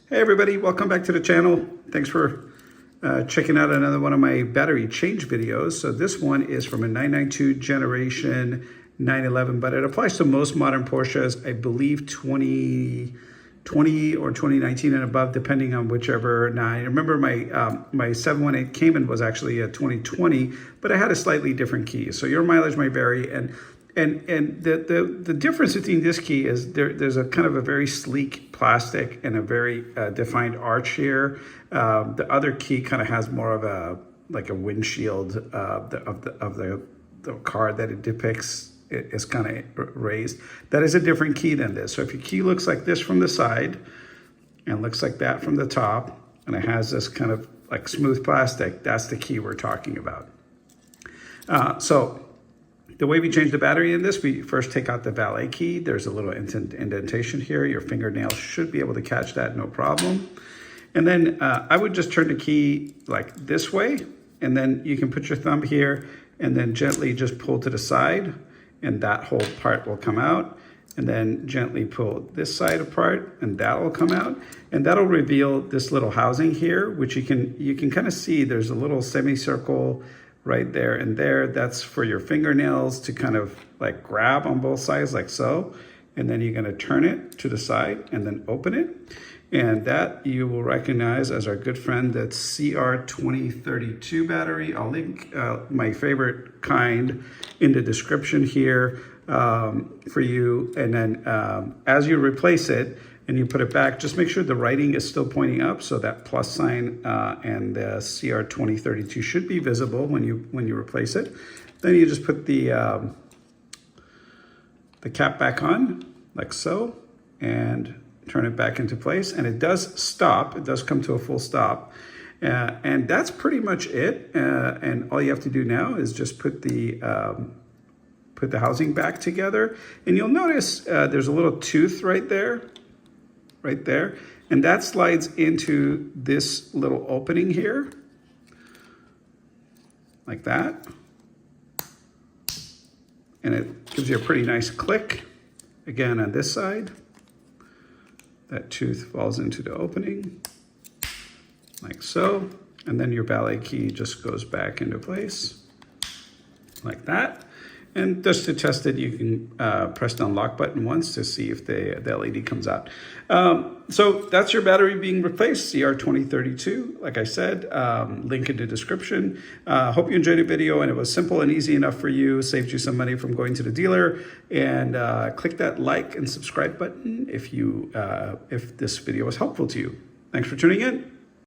Hey everybody, welcome back to the channel. Thanks for checking out another one of my battery change videos. So this one is from a 992 generation 911, but it applies to most modern Porsches, I believe 2020 or 2019 and above, depending on whichever. Now I remember my 718 Cayman was actually a 2020, but it had a slightly different key. So your mileage might vary, and the difference between this key is there's a kind of a very sleek plastic and a very defined arch here. The other key kind of has more of a windshield of the car that it depicts is kind of raised. That is a different key than this. So if your key looks like this from the side and looks like that from the top, and it has this kind of like smooth plastic, that's the key we're talking about. So the way we change the battery in this, we first take out the valet key. There's a little indentation here. Your fingernail should be able to catch that, no problem. And then I would just turn the key like this way, and then you can put your thumb here and then gently just pull to the side, and that whole part will come out. And then gently pull this side apart, and that will come out. And that'll reveal this little housing here, which you can kind of see there's a little semicircle right there and there. That's for your fingernails to kind of like grab on both sides like so. And then you're gonna turn it to the side and then open it. And that you will recognize as our good friend, that's CR2032 battery. I'll link my favorite kind in the description here for you. And then as you replace it, and you put it back, just make sure the writing is still pointing up, so that plus sign and the CR2032 should be visible when you replace it. Then you just put the cap back on, like so, and turn it back into place. And it does stop, it does come to a full stop. And that's pretty much it. And all you have to do now is just put the housing back together. And you'll notice there's a little tooth right there, and that slides into this little opening here, like that. And it gives you a pretty nice click. Again, on this side, that tooth falls into the opening, like so. And then your valet key just goes back into place, like that. And just to test it, you can press the unlock button once to see if the LED comes out. So that's your battery being replaced, CR2032. Like I said, link in the description. Hope you enjoyed the video and it was simple and easy enough for you, saved you some money from going to the dealer. And click that like and subscribe button if this video was helpful to you. Thanks for tuning in.